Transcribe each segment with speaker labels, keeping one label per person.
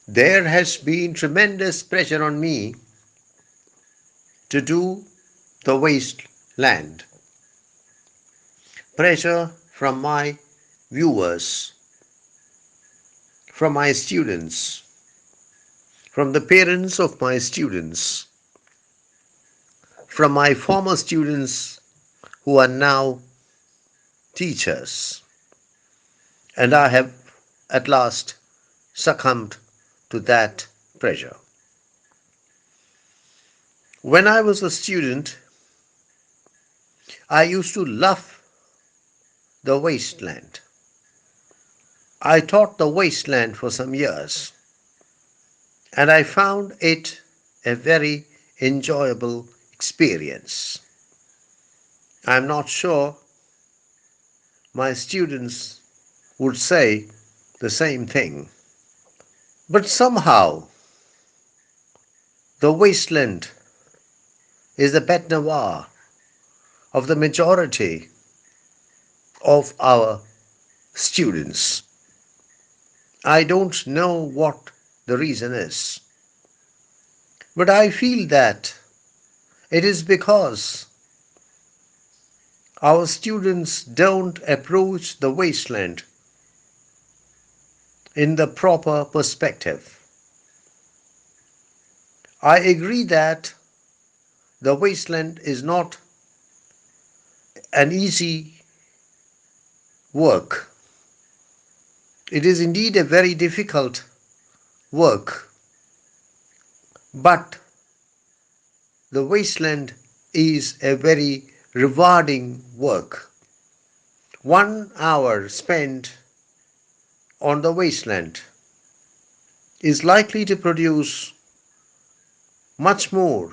Speaker 1: There has been tremendous pressure on me to do the wasteland. Pressure from my viewers, from my students, from the parents of my students, from my former students who are now teachers. And I have at last succumbed to that pressure. When I was a student, I used to love the wasteland. I taught the wasteland for some years, and I found it a very enjoyable experience. I'm not sure my students would say the same thing. But somehow, the wasteland is the bête noire of the majority of our students. I don't know what the reason is, but I feel that it is because our students don't approach the wasteland in the proper perspective. I agree that the wasteland is not an easy work. It is indeed a very difficult work, but the wasteland is a very rewarding work. 1 hour spent on the wasteland is likely to produce much more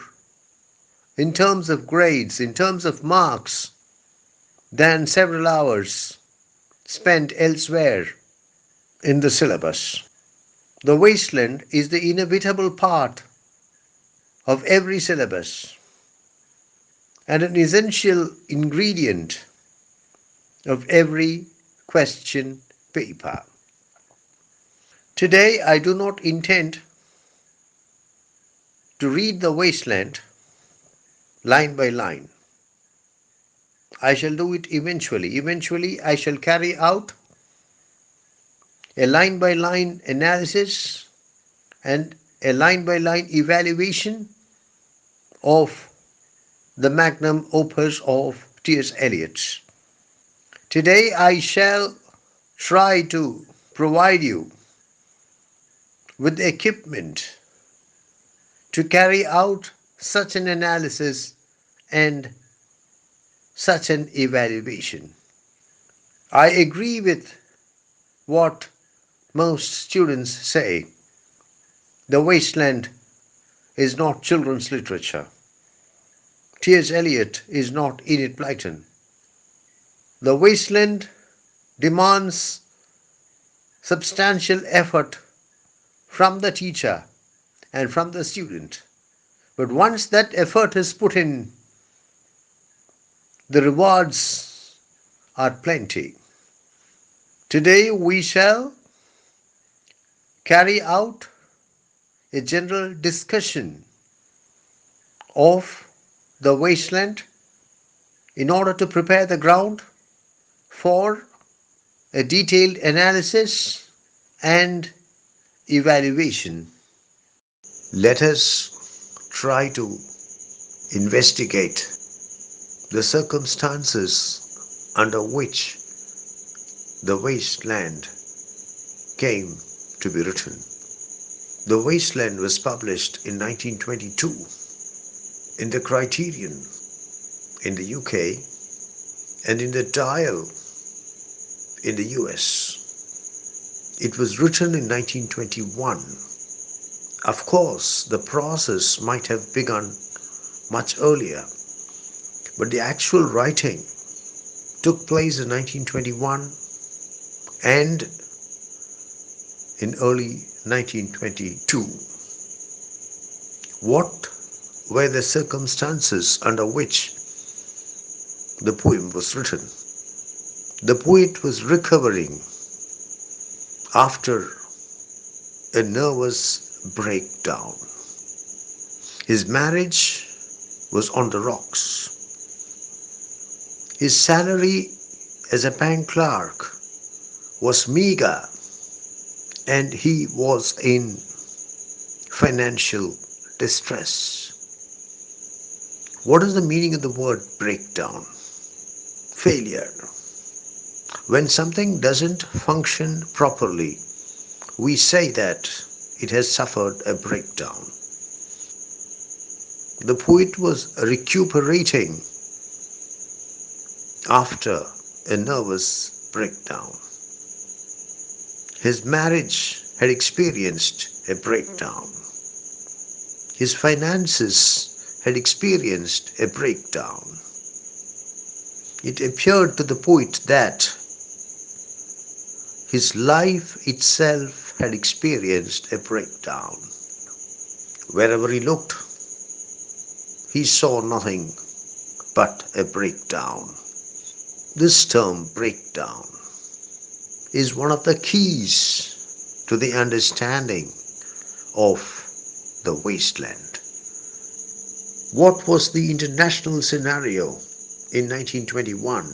Speaker 1: in terms of grades, in terms of marks, than several hours spent elsewhere in the syllabus. The wasteland is the inevitable part of every syllabus and an essential ingredient of every question paper. Today, I do not intend to read the wasteland line by line. I shall do it eventually. Eventually, I shall carry out a line by line analysis and a line by line evaluation of the magnum opus of T.S. Eliot. Today, I shall try to provide you with the equipment to carry out such an analysis and such an evaluation. I agree with what most students say. The wasteland is not children's literature. T.S. Eliot is not Enid Blyton. The wasteland demands substantial effort from the teacher and from the student. But once that effort is put in, the rewards are plenty. Today we shall carry out a general discussion of the wasteland in order to prepare the ground for a detailed analysis and evaluation. Let us try to investigate the circumstances under which the wasteland came to be written. The Wasteland was published in 1922 in the Criterion in the UK and in the Dial in the US. It was written in 1921. Of course, the process might have begun much earlier, but the actual writing took place in 1921 and in early 1922. What were the circumstances under which the poem was written? The poet was recovering after a nervous breakdown. His marriage was on the rocks. His salary as a bank clerk was meager, and he was in financial distress. What is the meaning of the word breakdown? Failure. When something doesn't function properly, we say that it has suffered a breakdown. The poet was recuperating after a nervous breakdown. His marriage had experienced a breakdown. His finances had experienced a breakdown. It appeared to the poet that his life itself had experienced a breakdown. Wherever he looked, he saw nothing but a breakdown. This term, breakdown, is one of the keys to the understanding of the wasteland. What was the international scenario in 1921?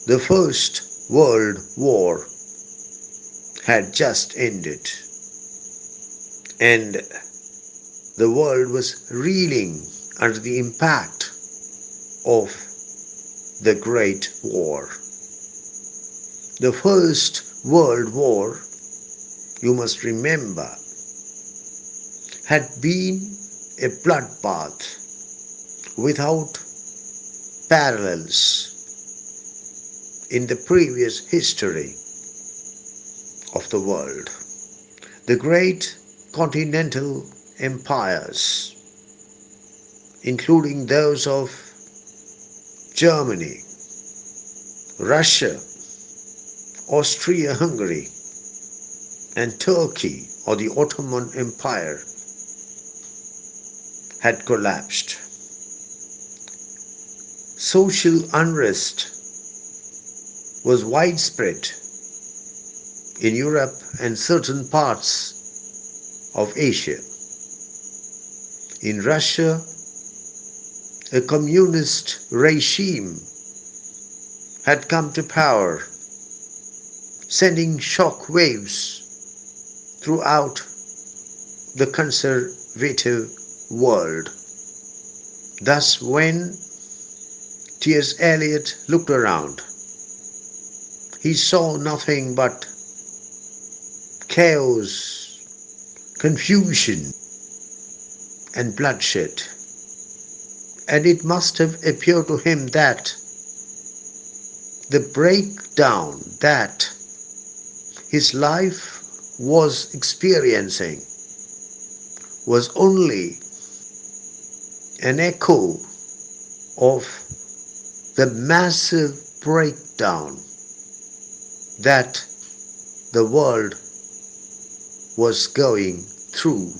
Speaker 1: The First World War had just ended, and the world was reeling under the impact of the Great War. The First World War, you must remember, had been a bloodbath without parallels in the previous history of the world. The great continental empires, including those of Germany, Russia, Austria-Hungary, and Turkey, or the Ottoman Empire, had collapsed. Social unrest was widespread in Europe and certain parts of Asia. In Russia, a communist regime had come to power, sending shock waves throughout the conservative world. Thus, when T.S. Eliot looked around, he saw nothing but chaos, confusion, and bloodshed. And it must have appeared to him that the breakdown that his life was experiencing was only an echo of the massive breakdown that the world was going through.